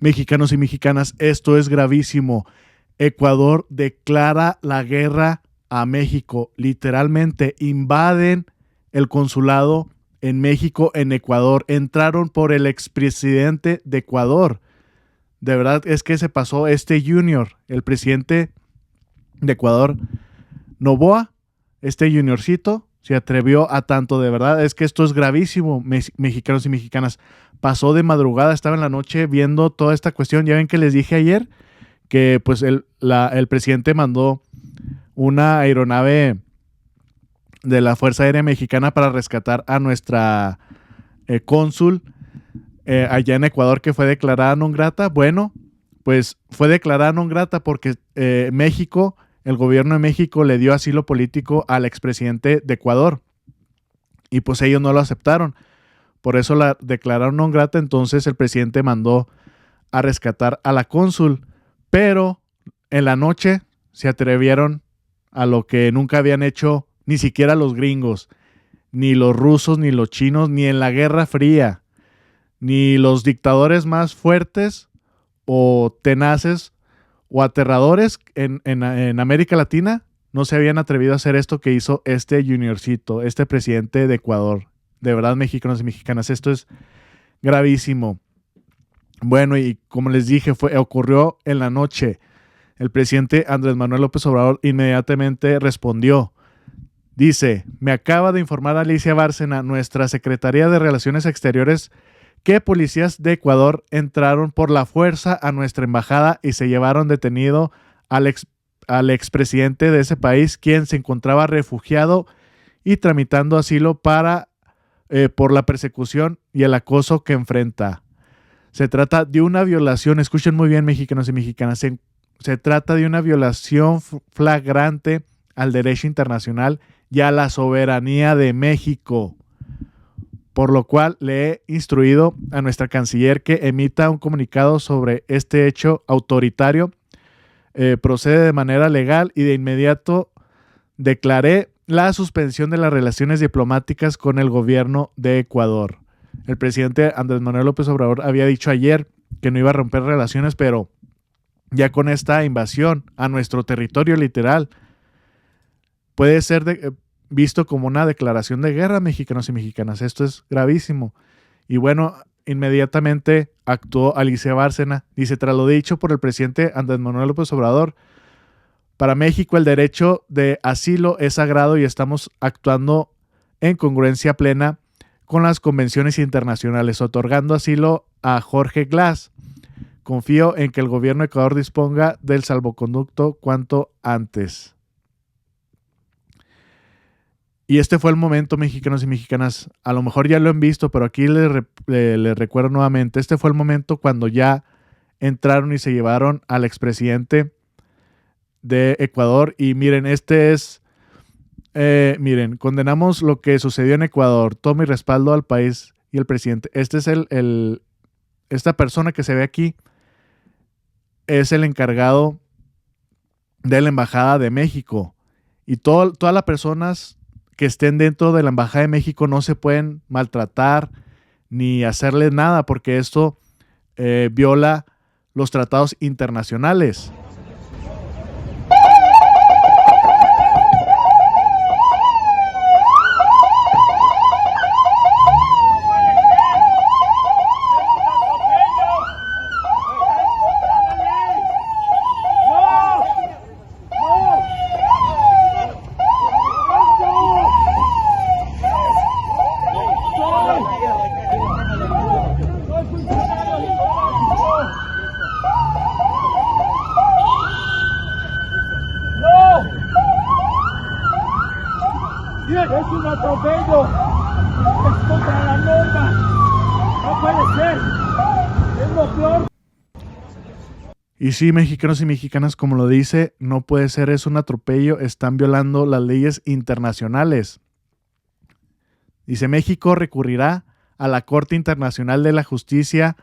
Mexicanos y mexicanas, esto es gravísimo. Ecuador declara la guerra a México. Literalmente invaden el consulado en México, en Ecuador. Entraron por el expresidente de Ecuador. De verdad es que se pasó este junior, el presidente de Ecuador, Noboa, este juniorcito, se atrevió a tanto. De verdad es que esto es gravísimo, mexicanos y mexicanas. Pasó de madrugada, estaba en la noche viendo toda esta cuestión. Ya ven que les dije ayer que pues el presidente mandó una aeronave de la Fuerza Aérea Mexicana para rescatar a nuestra cónsul allá en Ecuador, que fue declarada non grata. Bueno, pues fue declarada non grata porque México, el gobierno de México le dio asilo político al expresidente de Ecuador y pues ellos no lo aceptaron. Por eso la declararon non grata. Entonces el presidente mandó a rescatar a la cónsul, pero en la noche se atrevieron a lo que nunca habían hecho ni siquiera los gringos, ni los rusos, ni los chinos, ni en la Guerra Fría, ni los dictadores más fuertes o tenaces o aterradores en América Latina no se habían atrevido a hacer esto que hizo este juniorcito, este presidente de Ecuador. De verdad, mexicanos y mexicanas, esto es gravísimo. Bueno, y como les dije, ocurrió en la noche. El presidente Andrés Manuel López Obrador inmediatamente respondió. Dice, me acaba de informar Alicia Bárcena, nuestra Secretaría de Relaciones Exteriores, que policías de Ecuador entraron por la fuerza a nuestra embajada y se llevaron detenido al expresidente de ese país, quien se encontraba refugiado y tramitando asilo por la persecución y el acoso que enfrenta. Se trata de una violación, escuchen muy bien, mexicanos y mexicanas, se trata de una violación flagrante al derecho internacional y a la soberanía de México, por lo cual le he instruido a nuestra canciller que emita un comunicado sobre este hecho autoritario. Procede de manera legal y de inmediato declaré la suspensión de las relaciones diplomáticas con el gobierno de Ecuador. El presidente Andrés Manuel López Obrador había dicho ayer que no iba a romper relaciones, pero ya con esta invasión a nuestro territorio literal, puede ser visto como una declaración de guerra, mexicanos y mexicanas. Esto es gravísimo. Y bueno, inmediatamente actuó Alicia Bárcena. Dice, tras lo dicho por el presidente Andrés Manuel López Obrador, para México el derecho de asilo es sagrado y estamos actuando en congruencia plena con las convenciones internacionales, otorgando asilo a Jorge Glass. Confío en que el gobierno de Ecuador disponga del salvoconducto cuanto antes. Y este fue el momento, mexicanos y mexicanas. A lo mejor ya lo han visto, pero aquí les recuerdo nuevamente. Este fue el momento cuando ya entraron y se llevaron al expresidente de Ecuador. Y miren, miren, condenamos lo que sucedió en Ecuador. Todo mi respaldo al país y al presidente. Este es esta persona que se ve aquí es el encargado de la Embajada de México. Y todas las personas que estén dentro de la Embajada de México no se pueden maltratar ni hacerles nada, porque esto viola los tratados internacionales. Es un atropello, es contra la norma, no puede ser, es lo peor. Y sí, mexicanos y mexicanas, como lo dice, no puede ser, es un atropello, están violando las leyes internacionales. Dice, México recurrirá a la Corte Internacional de la Justicia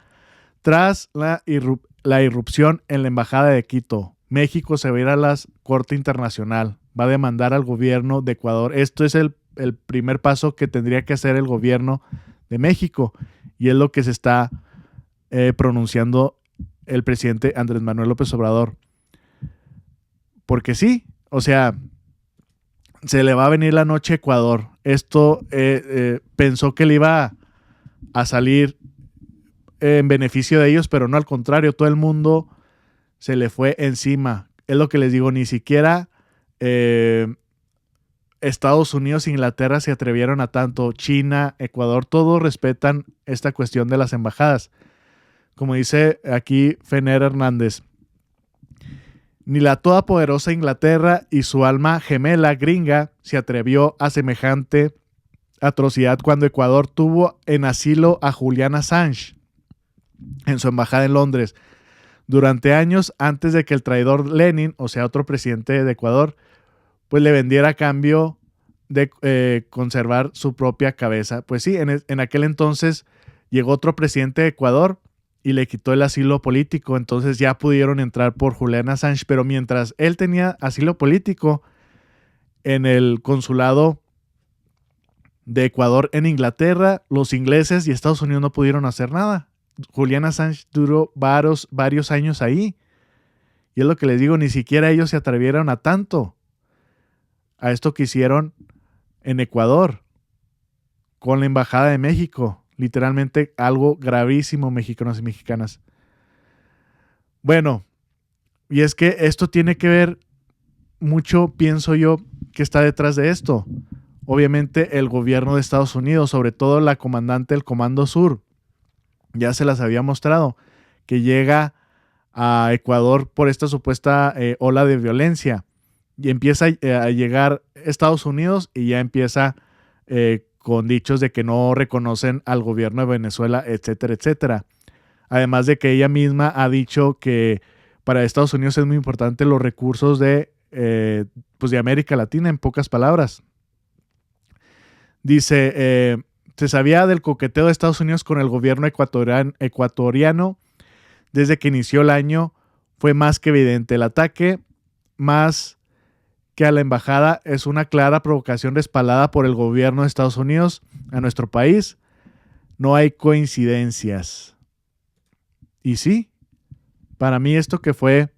tras la irrupción en la Embajada de Quito. México se va a ir a la Corte Internacional, va a demandar al gobierno de Ecuador. Esto es el primer paso que tendría que hacer el gobierno de México y es lo que se está pronunciando el presidente Andrés Manuel López Obrador. Porque sí, o sea, se le va a venir la noche a Ecuador. Esto pensó que le iba a salir en beneficio de ellos, pero no, al contrario, todo el mundo se le fue encima. Es lo que les digo, ni siquiera Estados Unidos e Inglaterra se atrevieron a tanto. China, Ecuador, todos respetan esta cuestión de las embajadas. Como dice aquí Fener Hernández, ni la todopoderosa Inglaterra y su alma gemela gringa se atrevió a semejante atrocidad cuando Ecuador tuvo en asilo a Julian Assange en su embajada en Londres durante años antes de que el traidor Lenin, o sea, otro presidente de Ecuador, pues le vendiera a cambio de conservar su propia cabeza. Pues sí, en aquel entonces llegó otro presidente de Ecuador y le quitó el asilo político, entonces ya pudieron entrar por Julian Assange, pero mientras él tenía asilo político en el consulado de Ecuador en Inglaterra, los ingleses y Estados Unidos no pudieron hacer nada. Julian Assange duró varios años ahí, y es lo que les digo, ni siquiera ellos se atrevieron a tanto, a esto que hicieron en Ecuador con la Embajada de México. Literalmente algo gravísimo, mexicanos y mexicanas. Bueno, y es que esto tiene que ver mucho, pienso yo, que está detrás de esto. Obviamente el gobierno de Estados Unidos, sobre todo la comandante del Comando Sur, ya se las había mostrado, que llega a Ecuador por esta supuesta ola de violencia. Y empieza a llegar a Estados Unidos y ya empieza con dichos de que no reconocen al gobierno de Venezuela, etcétera, etcétera. Además de que ella misma ha dicho que para Estados Unidos es muy importante los recursos de América Latina, en pocas palabras. Dice, se sabía del coqueteo de Estados Unidos con el gobierno ecuatoriano desde que inició el año. Fue más que evidente. El ataque, más que a la embajada, es una clara provocación respaldada por el gobierno de Estados Unidos a nuestro país. No hay coincidencias. Y sí, para mí esto que fue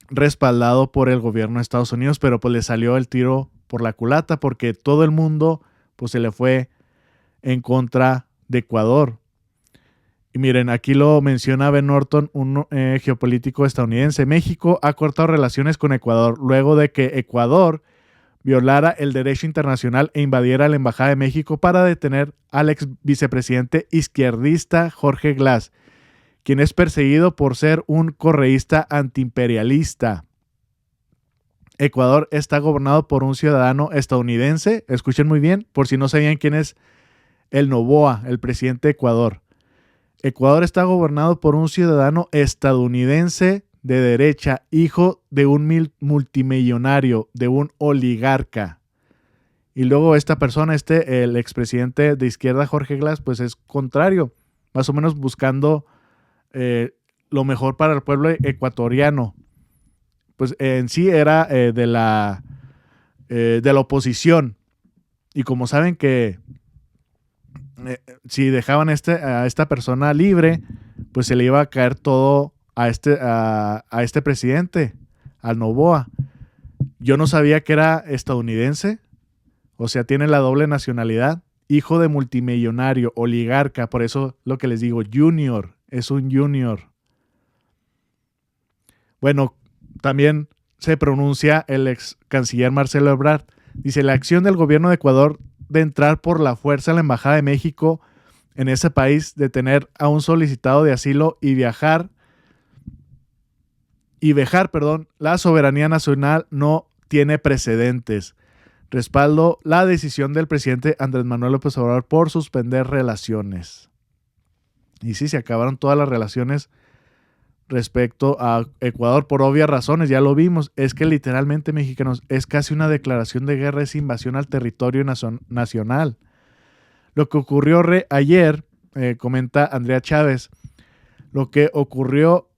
respaldado por el gobierno de Estados Unidos, pero pues le salió el tiro por la culata porque todo el mundo pues se le fue en contra de Ecuador. Y miren, aquí lo menciona Ben Norton, un geopolítico estadounidense. México ha cortado relaciones con Ecuador luego de que Ecuador violara el derecho internacional e invadiera la Embajada de México para detener al ex vicepresidente izquierdista Jorge Glass, quien es perseguido por ser un correísta antiimperialista. Ecuador está gobernado por un ciudadano estadounidense. Escuchen muy bien, por si no sabían quién es el Noboa, el presidente de Ecuador. Ecuador está gobernado por un ciudadano estadounidense de derecha, hijo de un multimillonario, de un oligarca. Y luego esta persona, el expresidente de izquierda Jorge Glass, pues es contrario, más o menos buscando lo mejor para el pueblo ecuatoriano. Pues en sí era de la oposición. Y como saben que si dejaban a esta persona libre, pues se le iba a caer todo a este presidente, al Noboa. Yo no sabía que era estadounidense, o sea, tiene la doble nacionalidad, hijo de multimillonario, oligarca, por eso lo que les digo, junior, es un junior. Bueno, también se pronuncia el ex canciller Marcelo Ebrard. Dice, la acción del gobierno de Ecuador de entrar por la fuerza a la Embajada de México en ese país, detener a un solicitado de asilo y vejar, la soberanía nacional no tiene precedentes. Respaldo la decisión del presidente Andrés Manuel López Obrador por suspender relaciones. Y sí, se acabaron todas las relaciones respecto a Ecuador por obvias razones, ya lo vimos. Es que literalmente, mexicanos, es casi una declaración de guerra, es invasión al territorio nacional. Lo que ocurrió ayer, comenta Andrea Chávez, lo que ocurrió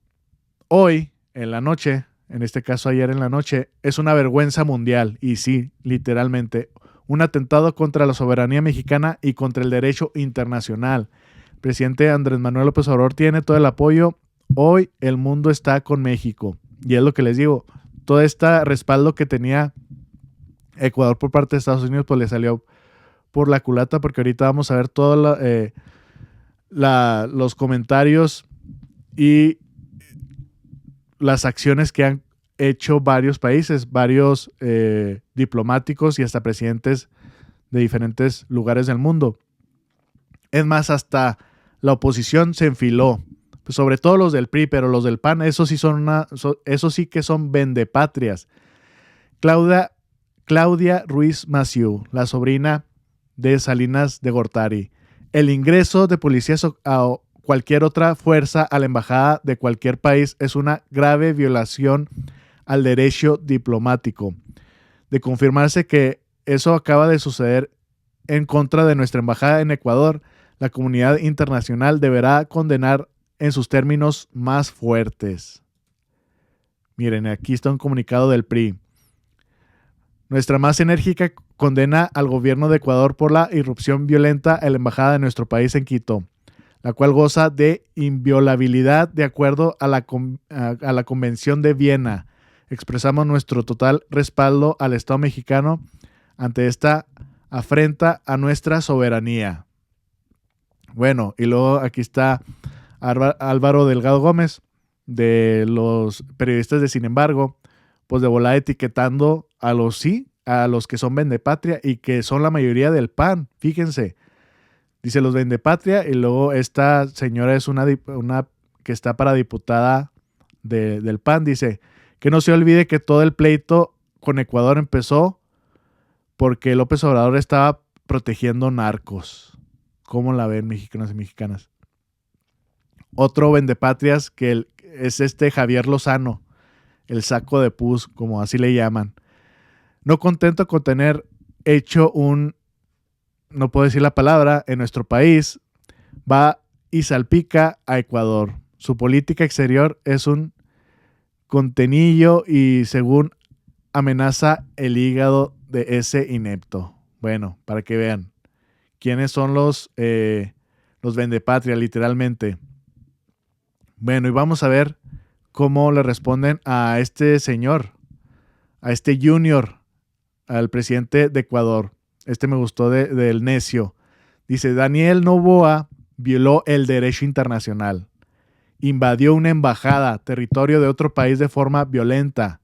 hoy en la noche, en este caso ayer en la noche, es una vergüenza mundial. Y sí, literalmente, un atentado contra la soberanía mexicana y contra el derecho internacional. El presidente Andrés Manuel López Obrador tiene todo el apoyo Hoy el mundo está con México. Y es lo que les digo, todo este respaldo que tenía Ecuador por parte de Estados Unidos, pues le salió por la culata, porque ahorita vamos a ver todos los comentarios y las acciones que han hecho varios países, varios diplomáticos y hasta presidentes de diferentes lugares del mundo. Es más, hasta la oposición se enfiló, pues sobre todo los del PRI, pero los del PAN, esos sí que son vendepatrias. Claudia Ruiz Massieu, la sobrina de Salinas de Gortari. El ingreso de policías a cualquier otra fuerza a la embajada de cualquier país es una grave violación al derecho diplomático. De confirmarse que eso acaba de suceder en contra de nuestra embajada en Ecuador, la comunidad internacional deberá condenar en sus términos más fuertes. Miren, aquí está un comunicado del PRI. Nuestra más enérgica condena al gobierno de Ecuador por la irrupción violenta a la embajada de nuestro país en Quito, la cual goza de inviolabilidad de acuerdo a la Convención de Viena. Expresamos nuestro total respaldo al Estado mexicano ante esta afrenta a nuestra soberanía. Bueno, y luego aquí está Álvaro Delgado Gómez, de los periodistas de Sin Embargo, pues de volada etiquetando a los que son vendepatria y que son la mayoría del PAN. Fíjense, dice los vendepatria, y luego esta señora es una que está para diputada del PAN, dice que no se olvide que todo el pleito con Ecuador empezó porque López Obrador estaba protegiendo narcos. ¿Cómo la ven, mexicanos y mexicanas? Otro vendepatrias que es Javier Lozano, el saco de pus, como así le llaman. No contento con tener hecho no puedo decir la palabra, en nuestro país, va y salpica a Ecuador. Su política exterior es un contenillo y según amenaza el hígado de ese inepto. Bueno, para que vean quiénes son los vendepatria, literalmente. Bueno, y vamos a ver cómo le responden a este señor, a este junior, al presidente de Ecuador. Me gustó del necio. Dice, Daniel Noboa violó el derecho internacional. Invadió una embajada, territorio de otro país de forma violenta.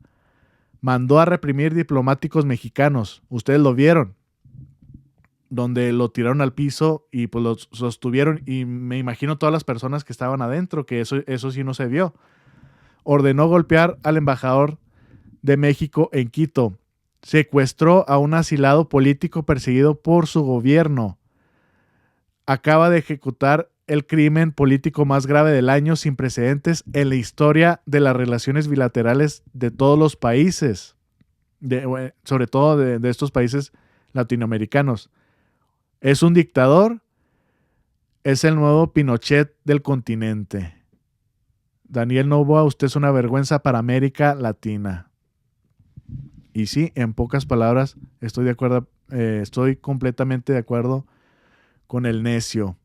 Mandó a reprimir diplomáticos mexicanos. Ustedes lo vieron. Donde lo tiraron al piso y pues lo sostuvieron. Y me imagino todas las personas que estaban adentro, que eso sí no se vio. Ordenó golpear al embajador de México en Quito. Secuestró a un asilado político perseguido por su gobierno. Acaba de ejecutar el crimen político más grave del año, sin precedentes en la historia de las relaciones bilaterales de todos los países, sobre todo de estos países latinoamericanos. Es un dictador, es el nuevo Pinochet del continente. Daniel Noboa, usted es una vergüenza para América Latina. Y sí, en pocas palabras, estoy completamente de acuerdo con el necio.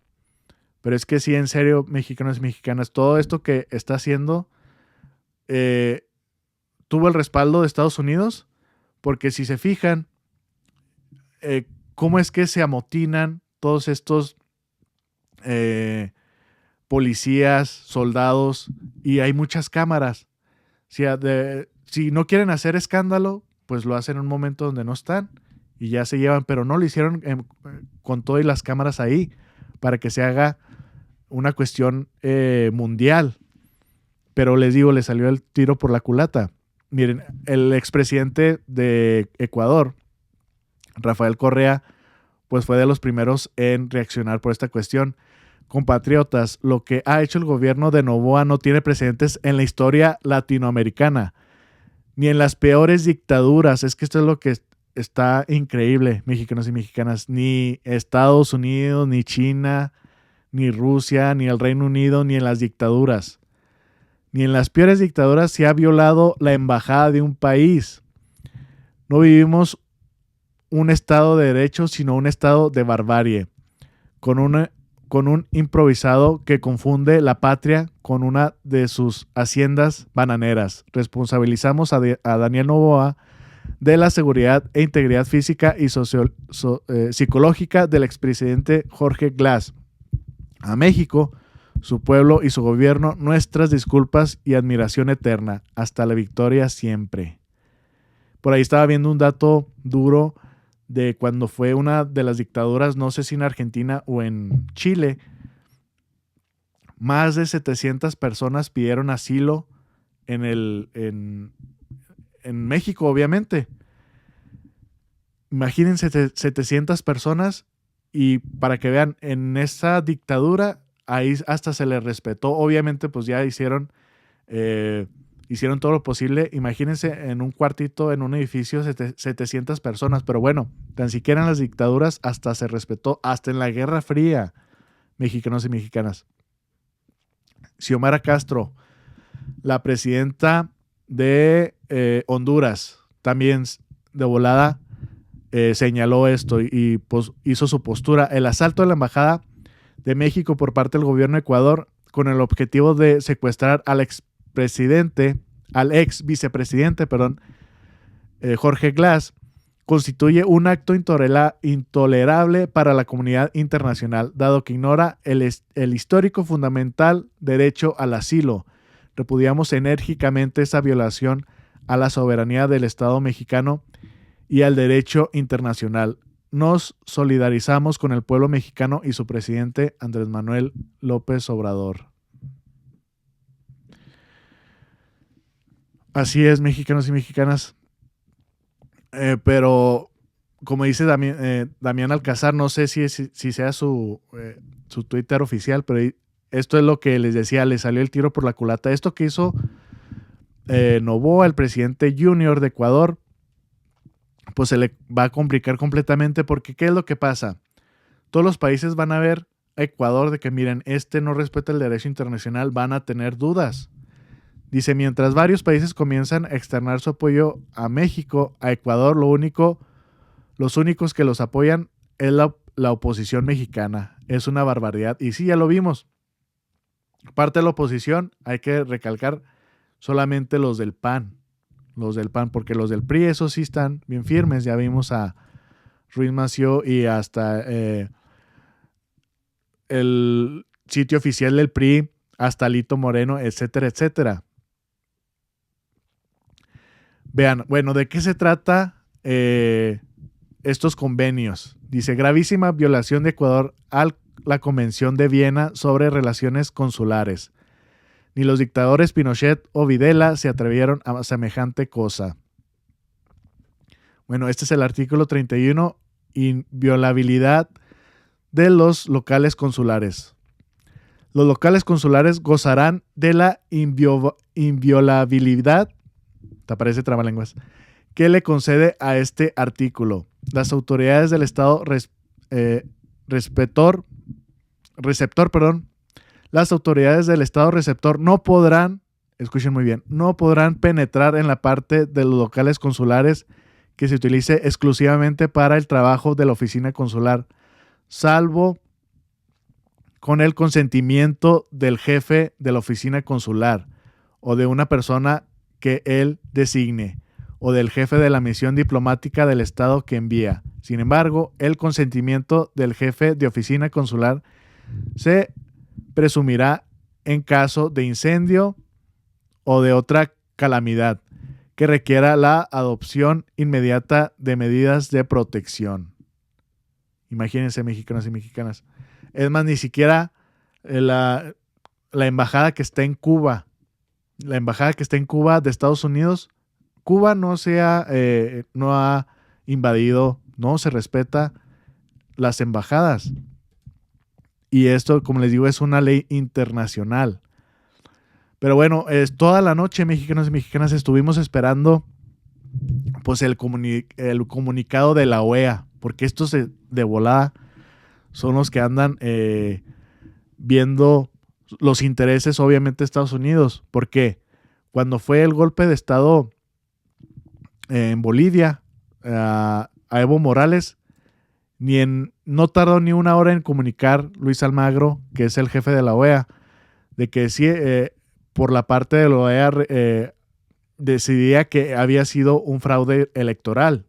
Pero es que sí, en serio, mexicanos y mexicanas, todo esto que está haciendo tuvo el respaldo de Estados Unidos, porque si se fijan, cómo es que se amotinan todos estos policías, soldados, y hay muchas cámaras. Si no quieren hacer escándalo, pues lo hacen en un momento donde no están y ya se llevan, pero no lo hicieron con todas las cámaras ahí para que se haga una cuestión mundial. Pero les digo, le salió el tiro por la culata. Miren, el expresidente de Ecuador, Rafael Correa, pues fue de los primeros en reaccionar por esta cuestión. Compatriotas, lo que ha hecho el gobierno de Noboa no tiene precedentes en la historia latinoamericana, ni en las peores dictaduras. Es que esto es lo que está increíble, mexicanos y mexicanas. Ni Estados Unidos, ni China, ni Rusia, ni el Reino Unido, ni en las dictaduras. Ni en las peores dictaduras se ha violado la embajada de un país. No vivimos un estado de derecho, sino un estado de barbarie, con con un improvisado que confunde la patria con una de sus haciendas bananeras. Responsabilizamos a Daniel Noboa de la seguridad e integridad física y psicológica del expresidente Jorge Glass. A México, su pueblo y su gobierno, nuestras disculpas y admiración eterna. Hasta la victoria siempre. Por ahí estaba viendo un dato duro de cuando fue una de las dictaduras, no sé si en Argentina o en Chile. Más de 700 personas pidieron asilo en México, obviamente. Imagínense 700 personas, y para que vean, en esa dictadura ahí hasta se les respetó. Obviamente pues ya hicieron todo lo posible. Imagínense en un cuartito, en un edificio, 700 personas. Pero bueno, tan siquiera en las dictaduras hasta se respetó, hasta en la Guerra Fría, mexicanos y mexicanas. Xiomara Castro, la presidenta de Honduras, también de volada señaló esto y pues hizo su postura. El asalto a la embajada de México por parte del gobierno de Ecuador con el objetivo de secuestrar al ex vicepresidente, Jorge Glass, constituye un acto intolerable para la comunidad internacional, dado que ignora el histórico fundamental derecho al asilo. Repudiamos enérgicamente esa violación a la soberanía del Estado mexicano y al derecho internacional. Nos solidarizamos con el pueblo mexicano y su presidente Andrés Manuel López Obrador. Así es, mexicanos y mexicanas. Pero, como dice Damián Alcázar, no sé si sea su Twitter oficial, pero esto es lo que les decía, le salió el tiro por la culata. Esto que hizo Noboa, el presidente junior de Ecuador, pues se le va a complicar completamente, porque ¿qué es lo que pasa? Todos los países van a ver a Ecuador de que, miren, no respeta el derecho internacional, van a tener dudas. Dice, mientras varios países comienzan a externar su apoyo a México, a Ecuador, los únicos que los apoyan es la oposición mexicana. Es una barbaridad. Y sí, ya lo vimos. Parte de la oposición, hay que recalcar, solamente los del PAN, porque los del PRI, esos sí están bien firmes. Ya vimos a Ruiz Massieu y hasta el sitio oficial del PRI, hasta Lito Moreno, etcétera, etcétera. Vean, bueno, ¿de qué se trata estos convenios? Dice, gravísima violación de Ecuador a la Convención de Viena sobre relaciones consulares. Ni los dictadores Pinochet o Videla se atrevieron a semejante cosa. Bueno, este es el artículo 31, inviolabilidad de los locales consulares. Los locales consulares gozarán de la inviolabilidad, te aparece trabalenguas, que le concede a este artículo. Las autoridades del Estado las autoridades del Estado receptor no podrán, escuchen muy bien, no podrán penetrar en la parte de los locales consulares que se utilice exclusivamente para el trabajo de la oficina consular, salvo con el consentimiento del jefe de la oficina consular o de una persona que él designe, o del jefe de la misión diplomática del Estado que envía. Sin embargo, el consentimiento del jefe de oficina consular se presumirá en caso de incendio o de otra calamidad que requiera la adopción inmediata de medidas de protección. Imagínense, mexicanos y mexicanas. Es más, ni siquiera la embajada que está en Cuba, de Estados Unidos, Cuba no ha invadido, no se respeta las embajadas. Y esto, como les digo, es una ley internacional. Pero bueno, toda la noche, mexicanos y mexicanas, estuvimos esperando pues el comunicado de la OEA, porque estos de volada son los que andan viendo los intereses, obviamente, de Estados Unidos. Porque cuando fue el golpe de Estado en Bolivia, a Evo Morales, No tardó ni una hora en comunicar Luis Almagro, que es el jefe de la OEA, de que sí, por la parte de la OEA decidía que había sido un fraude electoral.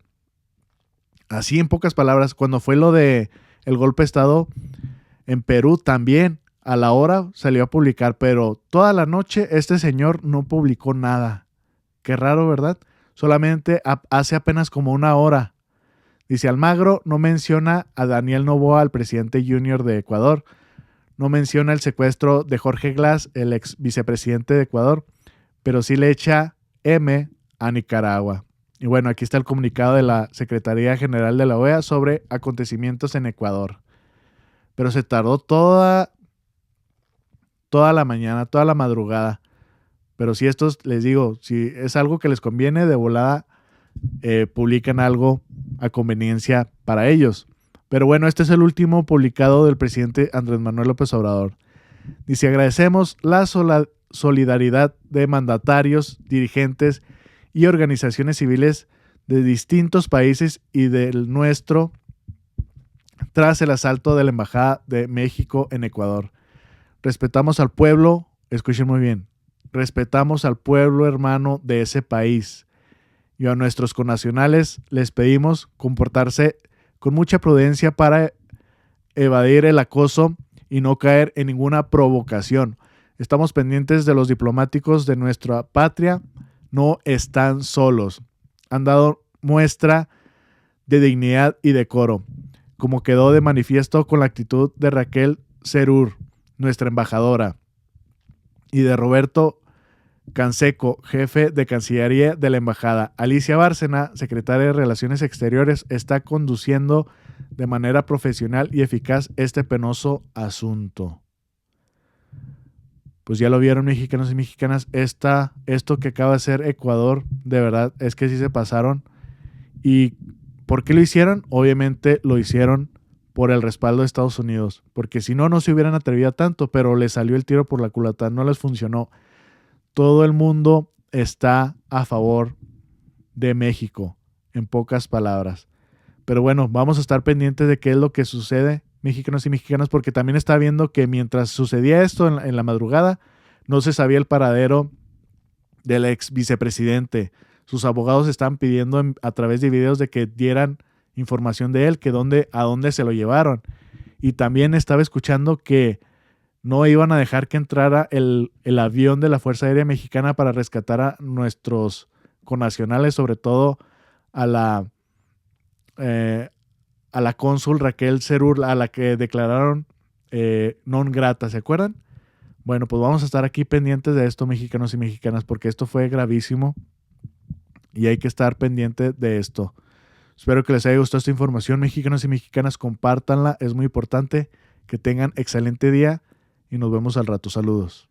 Así, en pocas palabras, cuando fue lo de el golpe de Estado en Perú, también a la hora salió a publicar, pero toda la noche este señor no publicó nada. Qué raro, ¿verdad? Solamente hace apenas como una hora. Dice, Almagro no menciona a Daniel Noboa, el presidente junior de Ecuador. No menciona el secuestro de Jorge Glass, el ex vicepresidente de Ecuador, pero sí le echa M a Nicaragua. Y bueno, aquí está el comunicado de la Secretaría General de la OEA sobre acontecimientos en Ecuador. Pero se tardó toda la mañana, toda la madrugada. Pero si estos, les digo, si es algo que les conviene, de volada publican algo a conveniencia para ellos. Pero bueno, este es el último publicado del presidente Andrés Manuel López Obrador. Dice, agradecemos la solidaridad de mandatarios, dirigentes y organizaciones civiles de distintos países y del nuestro tras el asalto de la Embajada de México en Ecuador. Respetamos al pueblo, escuchen muy bien, respetamos al pueblo hermano de ese país y a nuestros connacionales les pedimos comportarse con mucha prudencia para evadir el acoso y no caer en ninguna provocación. Estamos pendientes de los diplomáticos de nuestra patria, no están solos. Han dado muestra de dignidad y decoro, como quedó de manifiesto con la actitud de Raquel Serur, nuestra embajadora, y de Roberto Canseco, jefe de Cancillería de la Embajada. Alicia Bárcena, secretaria de Relaciones Exteriores, está conduciendo de manera profesional y eficaz este penoso asunto. Pues ya lo vieron, mexicanos y mexicanas, esto que acaba de hacer Ecuador, de verdad, es que sí se pasaron. ¿Y por qué lo hicieron? Obviamente lo hicieron por el respaldo de Estados Unidos, porque si no, no se hubieran atrevido tanto, pero les salió el tiro por la culata, no les funcionó. Todo el mundo está a favor de México, en pocas palabras. Pero bueno, vamos a estar pendientes de qué es lo que sucede, mexicanos y mexicanas, porque también está viendo que mientras sucedía esto en la madrugada, no se sabía el paradero del ex vicepresidente. Sus abogados están pidiendo a través de videos de que dieran información de él, que a dónde se lo llevaron. Y también estaba escuchando que no iban a dejar que entrara el avión de la Fuerza Aérea Mexicana para rescatar a nuestros connacionales, sobre todo a la cónsul Raquel Serur, a la que declararon non grata, ¿se acuerdan? Bueno, pues vamos a estar aquí pendientes de esto, mexicanos y mexicanas, porque esto fue gravísimo y hay que estar pendiente de esto. Espero que les haya gustado esta información, mexicanos y mexicanas, compártanla, es muy importante. Que tengan excelente día y nos vemos al rato. Saludos.